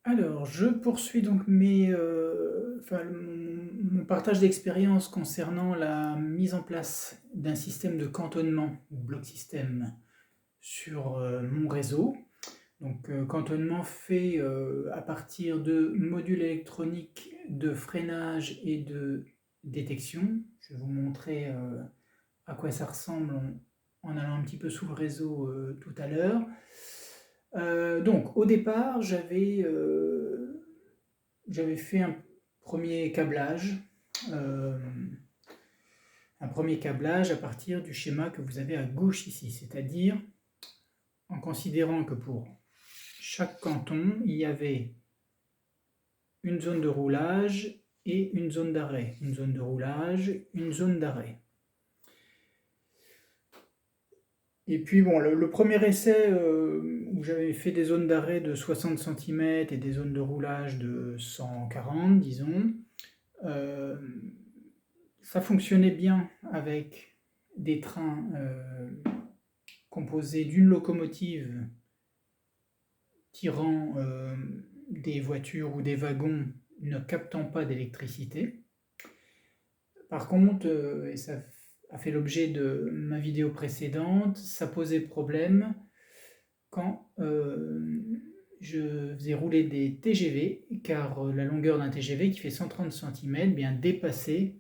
Alors, je poursuis donc mon partage d'expérience concernant la mise en place d'un système de cantonnement ou bloc système sur mon réseau. Donc, cantonnement fait à partir de modules électroniques de freinage et de détection. Je vais vous montrer à quoi ça ressemble en allant un petit peu sous le réseau tout à l'heure. Donc, au départ, j'avais fait euh, un premier câblage à partir du schéma que vous avez à gauche ici, c'est-à-dire en considérant que pour chaque canton, il y avait une zone de roulage et une zone d'arrêt. Une zone de roulage, une zone d'arrêt. Et puis bon, le premier essai où j'avais fait des zones d'arrêt de 60 cm et des zones de roulage de 140, disons, euh, ça fonctionnait bien avec des trains composés d'une locomotive tirant des voitures ou des wagons ne captant pas d'électricité. Par contre, et ça a fait l'objet de ma vidéo précédente, ça posait problème quand je faisais rouler des TGV, car la longueur d'un TGV qui fait 130 cm bien dépassait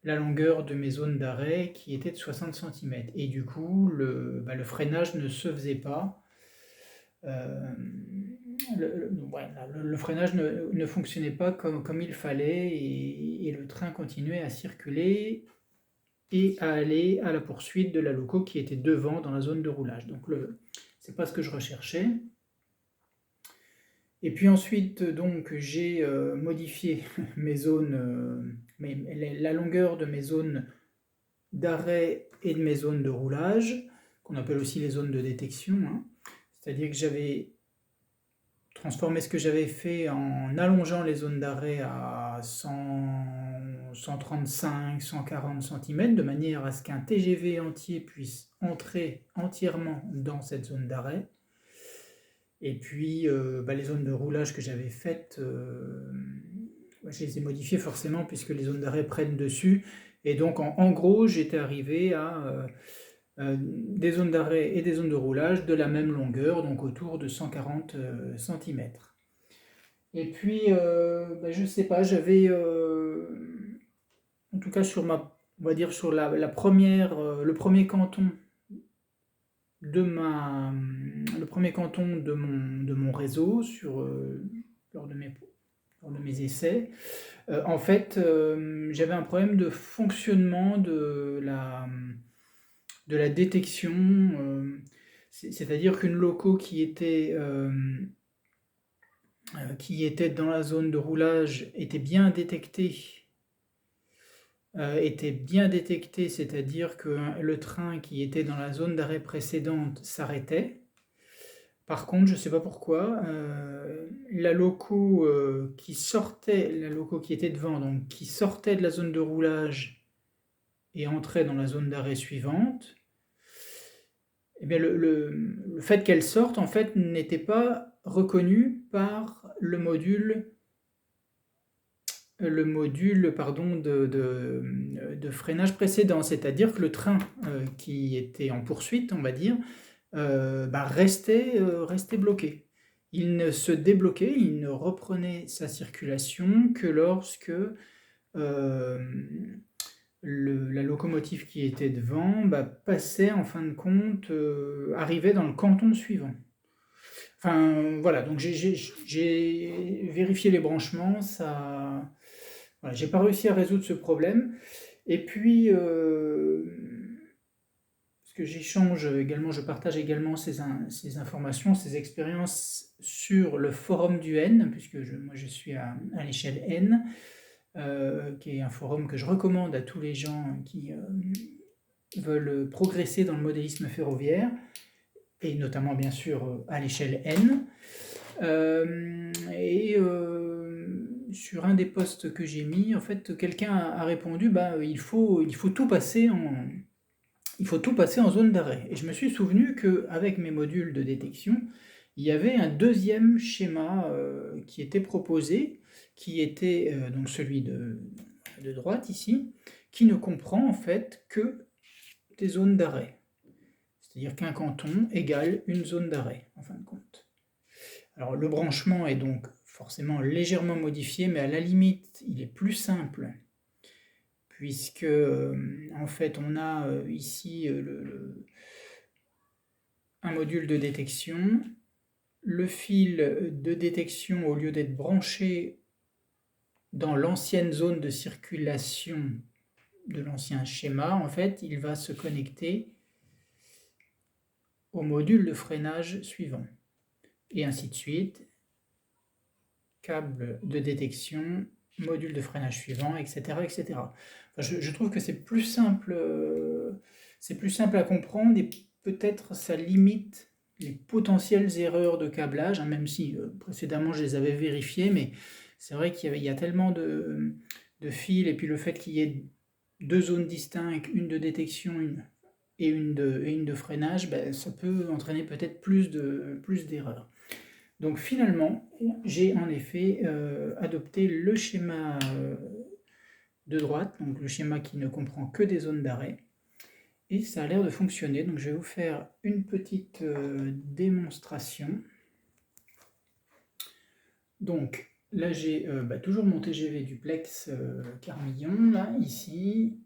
la longueur de mes zones d'arrêt qui était de 60 cm. Et du coup, le freinage ne se faisait pas. Euh, le freinage ne fonctionnait pas comme il fallait et le train continuait à circuler et à aller à la poursuite de la loco qui était devant dans la zone de roulage. Donc c'est pas ce que je recherchais. Et puis ensuite, donc, j'ai modifié mes zones, la longueur de mes zones d'arrêt et de mes zones de roulage, qu'on appelle aussi les zones de détection. Hein. C'est-à-dire que j'avais transformé ce que j'avais fait en allongeant les zones d'arrêt à 135, 140 cm, de manière à ce qu'un TGV entier puisse entrer entièrement dans cette zone d'arrêt. Et puis les zones de roulage que j'avais faites, je les ai modifiées forcément puisque les zones d'arrêt prennent dessus. Et donc en gros, j'étais arrivé à des zones d'arrêt et des zones de roulage de la même longueur, donc autour de 140 cm. Et puis, je sais pas, j'avais, en tout cas on va dire sur la première, le premier canton de mon réseau lors de mes essais. En fait, j'avais un problème de fonctionnement de la détection, c'est-à-dire qu'une loco qui était dans la zone de roulage était bien détecté, c'est-à-dire que le train qui était dans la zone d'arrêt précédente s'arrêtait. Par contre, je ne sais pas pourquoi, la loco la loco qui était devant, donc qui sortait de la zone de roulage et entrait dans la zone d'arrêt suivante, eh bien le fait qu'elle sorte en fait n'était pas reconnu par le module pardon, de freinage précédent, c'est-à-dire que le train qui était en poursuite, on va dire, restait bloqué. Il ne se débloquait, il ne reprenait sa circulation que lorsque la locomotive qui était devant passait en fin de compte, arrivait dans le canton suivant. Enfin voilà, donc j'ai vérifié les branchements, ça, voilà, j'ai pas réussi à résoudre ce problème. Et puis, parce que je partage également ces informations, ces expériences sur le forum du N, puisque moi je suis à l'échelle N, qui est un forum que je recommande à tous les gens qui veulent progresser dans le modélisme ferroviaire, et notamment bien sûr à l'échelle N. Sur un des posts que j'ai mis, en fait, quelqu'un a répondu il faut tout passer en zone d'arrêt. Et je me suis souvenu qu'avec mes modules de détection, il y avait un deuxième schéma qui était proposé, qui était donc celui de droite ici, qui ne comprend en fait que des zones d'arrêt. C'est-à-dire qu'un canton égale une zone d'arrêt, en fin de compte. Alors le branchement est donc forcément légèrement modifié, mais à la limite, il est plus simple, puisque en fait on a ici un module de détection. Le fil de détection, au lieu d'être branché dans l'ancienne zone de circulation de l'ancien schéma, en fait, il va se connecter au module de freinage suivant. Et ainsi de suite. Câble de détection, module de freinage suivant, etc. etc. Enfin, je trouve que c'est plus simple à comprendre et peut-être ça limite les potentielles erreurs de câblage, hein, même si précédemment je les avais vérifiées, mais c'est vrai qu'il y a tellement de fils, et puis le fait qu'il y ait deux zones distinctes, une de détection et une de freinage, ben, ça peut entraîner peut-être plus d'erreurs. Donc finalement, j'ai en effet adopté le schéma de droite, donc le schéma qui ne comprend que des zones d'arrêt, et ça a l'air de fonctionner. Donc je vais vous faire une petite démonstration. Donc là j'ai toujours mon TGV duplex Carmillon, là, ici.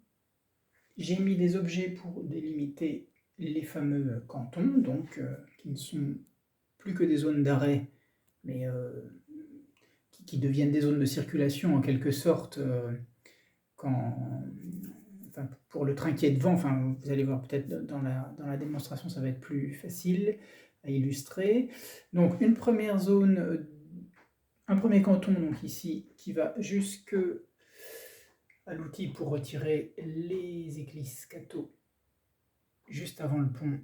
J'ai mis des objets pour délimiter les fameux cantons, donc qui ne sont plus que des zones d'arrêt, mais qui deviennent des zones de circulation en quelque sorte pour le train qui est devant. Enfin, vous allez voir peut-être dans la démonstration, ça va être plus facile à illustrer. Donc une première zone, un premier canton, donc ici, qui va jusque à l'outil pour retirer les éclisses Kato juste avant le pont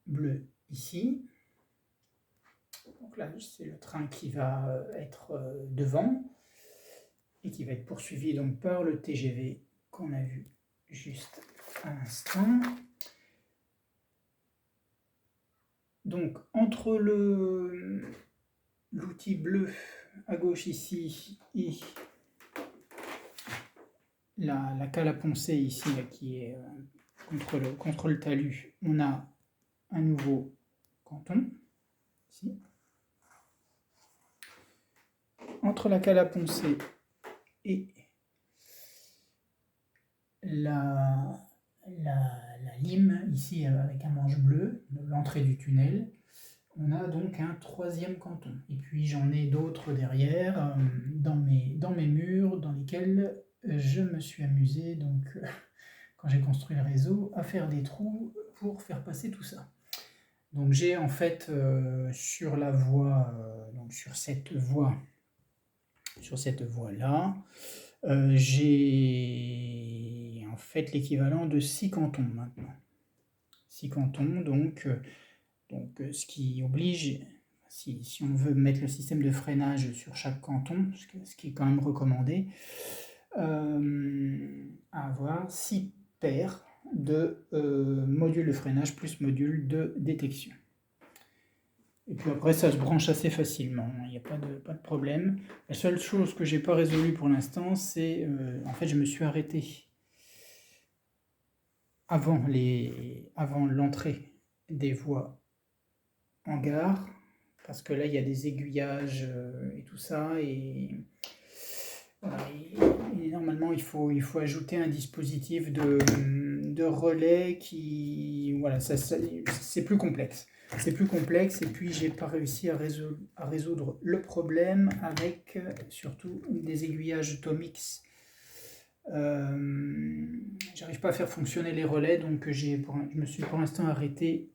bleu ici. Donc là, c'est le train qui va être devant et qui va être poursuivi donc par le TGV qu'on a vu juste à l'instant. Donc entre l'outil bleu à gauche ici et la cale à poncer ici là, qui est contre le talus, on a un nouveau canton ici. Entre la cale à poncer et la lime ici avec un manche bleu, l'entrée du tunnel, on a donc un troisième canton. Et puis j'en ai d'autres derrière dans mes murs dans lesquels je me suis amusé donc quand j'ai construit le réseau à faire des trous pour faire passer tout ça. Donc j'ai en fait sur la voie, donc sur cette voie là, j'ai en fait l'équivalent de 6 cantons maintenant. 6 cantons, donc ce qui oblige, si on veut mettre le système de freinage sur chaque canton, ce qui est quand même recommandé, à avoir 6 paires de modules de freinage plus modules de détection. Et puis après, ça se branche assez facilement, il n'y a pas de problème. La seule chose que je n'ai pas résolue pour l'instant, c'est en fait, je me suis arrêté avant l'entrée des voies en gare, parce que là, il y a des aiguillages et tout ça, et normalement, il faut ajouter un dispositif de relais qui... Voilà, c'est plus complexe. C'est plus complexe, et puis j'ai pas réussi à résoudre le problème avec surtout des aiguillages Tomix. J'arrive pas à faire fonctionner les relais, donc je me suis pour l'instant arrêté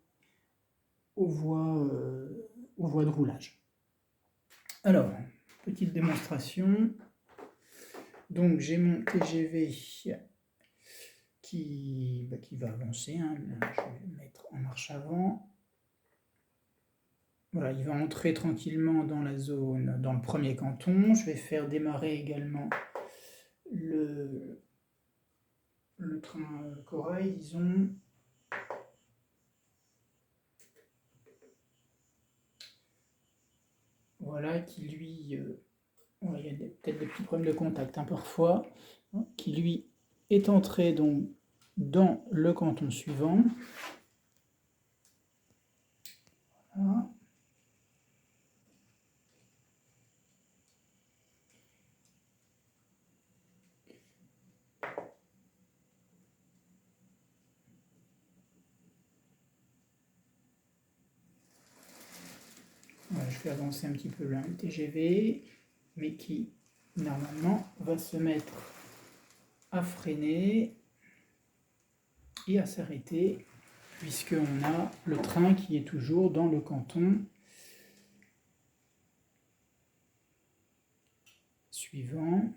aux voies de roulage. Alors, petite démonstration. Donc j'ai mon TGV qui va avancer, hein. Je vais le mettre en marche avant. Voilà, il va entrer tranquillement dans la zone, dans le premier canton. Je vais faire démarrer également le train corail, disons. voilà, qui lui, ouais, il y a peut-être des petits problèmes de contact hein, parfois, hein, qui lui est entré donc dans le canton suivant. Voilà. Voilà, je vais avancer un petit peu là, le TGV, mais qui normalement va se mettre à freiner et à s'arrêter, puisqu'on a le train qui est toujours dans le canton suivant.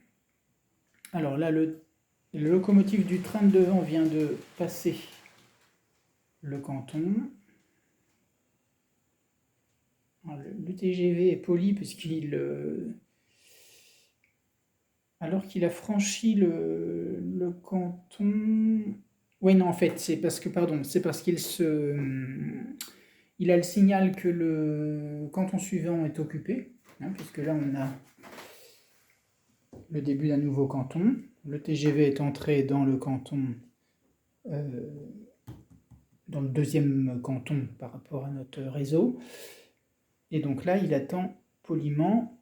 Alors là, le locomotive du train de devant vient de passer le canton. Le TGV est poli puisqu'il, alors qu'il a franchi le canton. Oui, non, en fait, c'est parce que, pardon, c'est parce qu'il il a le signal que le canton suivant est occupé, hein, puisque là on a le début d'un nouveau canton. Le TGV est entré dans le canton, dans le deuxième canton par rapport à notre réseau. Et donc là, il attend poliment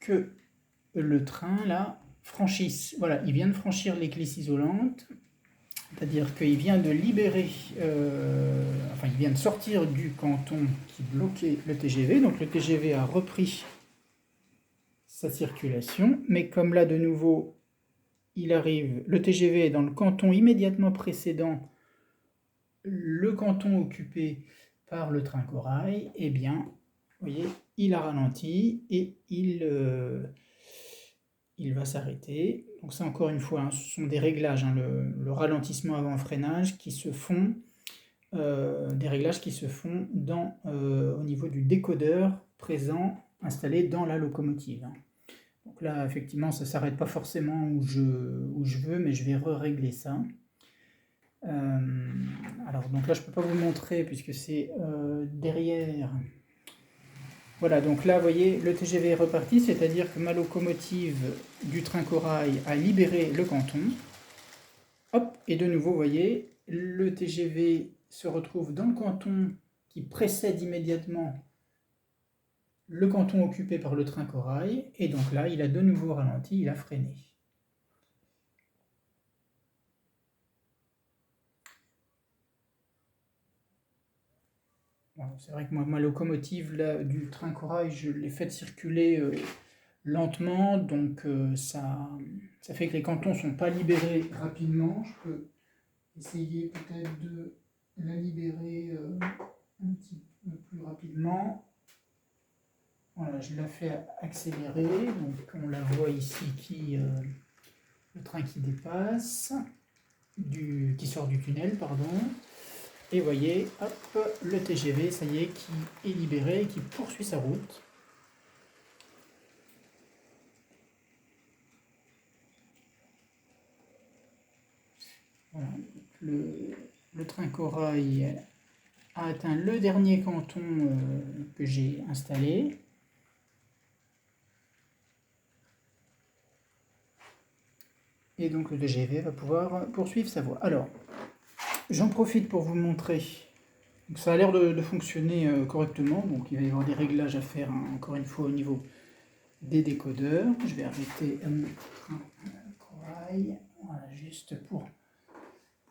que le train là franchisse. Voilà, il vient de franchir l'éclisse isolante, c'est-à-dire qu'il vient de libérer, enfin il vient de sortir du canton qui bloquait le TGV. Donc le TGV a repris sa circulation, mais comme là de nouveau il arrive, le TGV est dans le canton immédiatement précédent, le canton occupé par le train corail, eh bien, vous voyez, il a ralenti et il va s'arrêter. Donc ça, encore une fois, hein, ce sont des réglages, hein, le ralentissement avant freinage qui se font, des réglages qui se font au niveau du décodeur présent, installé dans la locomotive. Hein. Donc là, effectivement, ça ne s'arrête pas forcément où je veux, mais je vais régler ça. Alors, donc là, je ne peux pas vous montrer puisque c'est derrière. Voilà, donc là, vous voyez, le TGV est reparti, c'est-à-dire que ma locomotive du train corail a libéré le canton. Hop, et de nouveau, vous voyez, le TGV se retrouve dans le canton qui précède immédiatement le canton occupé par le train corail, et donc là, il a de nouveau ralenti, il a freiné. Bon, c'est vrai que moi, ma locomotive là, du train corail, je l'ai faite circuler lentement, donc ça fait que les cantons ne sont pas libérés rapidement. Je peux essayer peut-être de la libérer un petit peu plus rapidement. Voilà, je la fais accélérer, donc on la voit ici le train qui dépasse, qui sort du tunnel, pardon. Et vous voyez, hop, le TGV, ça y est, qui est libéré et qui poursuit sa route. Voilà, le train corail a atteint le dernier canton que j'ai installé. Et donc le TGV va pouvoir poursuivre sa voie. Alors, j'en profite pour vous montrer. Donc ça a l'air de fonctionner correctement, donc il va y avoir des réglages à faire, hein, encore une fois au niveau des décodeurs. Je vais arrêter mon train corail, voilà, juste pour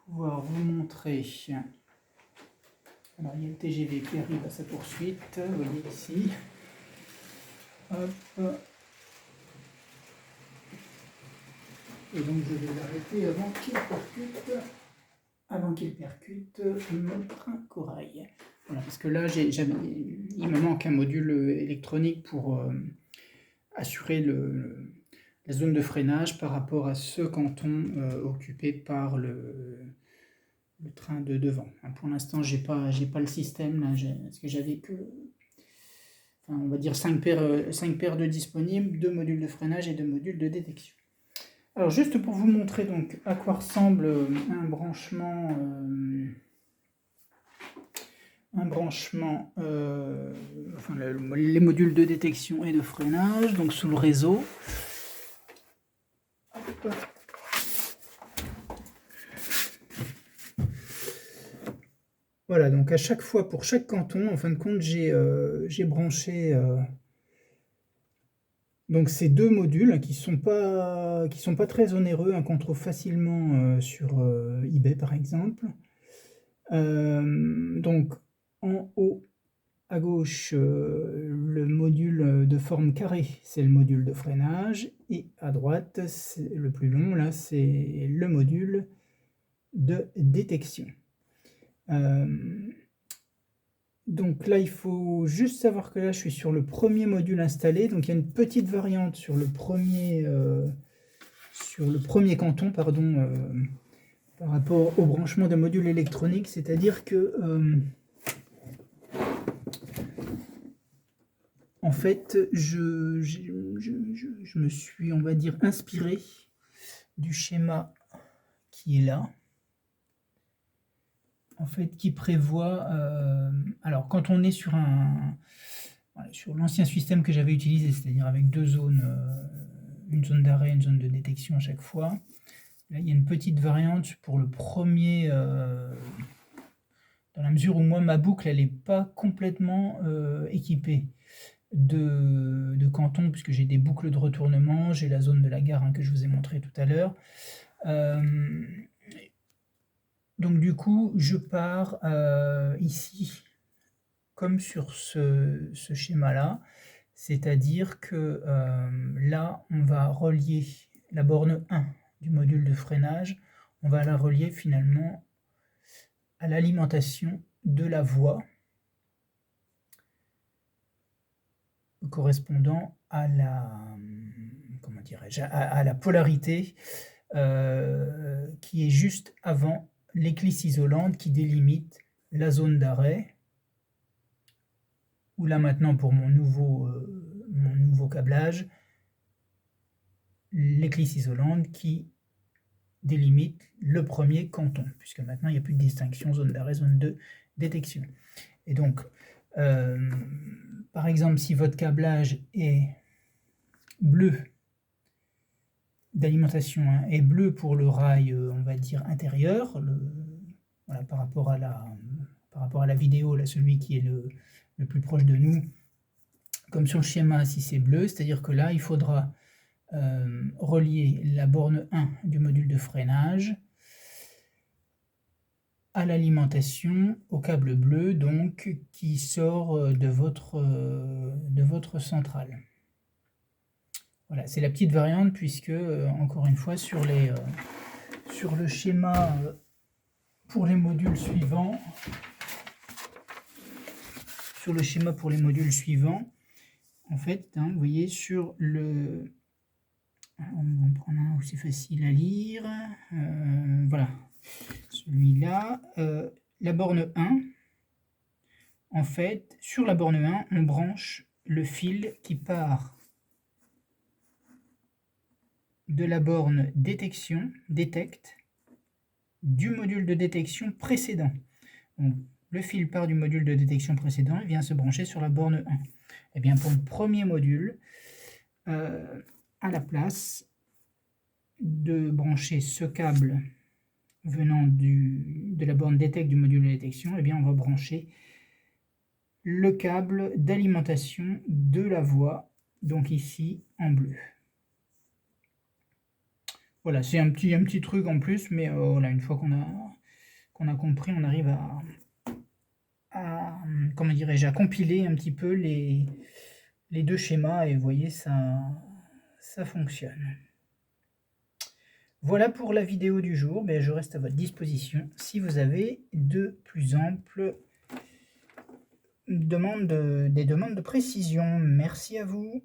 pouvoir vous montrer. Alors il y a le TGV qui arrive à sa poursuite, vous voyez ici. Hop. Et donc je vais l'arrêter avant qu'il percute mon train corail. Voilà, parce que là, il me manque un module électronique pour assurer la zone de freinage par rapport à ce canton occupé par le train de devant. Pour l'instant, j'ai pas le système, là, parce que j'avais que, enfin, on va dire 5 paires de disponibles, 2 modules de freinage et 2 modules de détection. Alors juste pour vous montrer donc à quoi ressemble un branchement un branchement, enfin les modules de détection et de freinage, donc sous le réseau. Voilà, donc à chaque fois, pour chaque canton, en fin de compte, j'ai branché donc ces deux modules qui sont pas très onéreux, hein, qu'on trouve facilement sur eBay par exemple. Donc en haut à gauche, le module de forme carrée, c'est le module de freinage, et à droite, c'est le plus long, là, c'est le module de détection. Donc là, il faut juste savoir que là, je suis sur le premier module installé, donc il y a une petite variante sur le premier canton, pardon, par rapport au branchement de modules électroniques, c'est-à-dire que en fait, je me suis, on va dire, inspiré du schéma qui est là, en fait, qui prévoit... alors, quand on est sur sur l'ancien système que j'avais utilisé, c'est-à-dire avec deux zones, une zone d'arrêt, une zone de détection à chaque fois, là, il y a une petite variante pour le premier... dans la mesure où moi, ma boucle, elle n'est pas complètement équipée de canton, puisque j'ai des boucles de retournement, j'ai la zone de la gare, hein, que je vous ai montré tout à l'heure. Donc du coup, je pars ici, comme sur ce schéma-là, c'est-à-dire que là, on va relier la borne 1 du module de freinage, on va la relier finalement à l'alimentation de la voie correspondant à la, comment dirais-je, à la polarité qui est juste avant l'éclisse isolante qui délimite la zone d'arrêt, où là maintenant pour mon nouveau câblage, l'éclisse isolante qui délimite le premier canton, puisque maintenant il n'y a plus de distinction zone d'arrêt, zone de détection. Et donc, par exemple, si votre câblage est bleu d'alimentation, hein, est bleu pour le rail, on va dire intérieur, voilà, par rapport à la vidéo, là, celui qui est le plus proche de nous, comme sur le schéma, si c'est bleu, c'est-à-dire que là, il faudra relier la borne 1 du module de freinage à l'alimentation au câble bleu, donc qui sort de votre centrale. Voilà, c'est la petite variante puisque, encore une fois, sur le schéma pour les modules suivants, en fait, hein, vous voyez, sur le... On va en prendre un où c'est facile à lire. Voilà, celui-là. La borne 1, en fait, sur la borne 1, on branche le fil qui part de la borne détection, détecte, du module de détection précédent. Donc, le fil part du module de détection précédent et vient se brancher sur la borne 1. Et bien pour le premier module, à la place de brancher ce câble venant de la borne détecte du module de détection, et bien on va brancher le câble d'alimentation de la voie, donc ici en bleu. Voilà, c'est un petit truc en plus, mais voilà, une fois qu'on a compris, on arrive à comment dirais-je, à compiler un petit peu les deux schémas, et vous voyez, ça fonctionne. Voilà pour la vidéo du jour. Ben, je reste à votre disposition si vous avez de plus amples des demandes de précision. Merci à vous.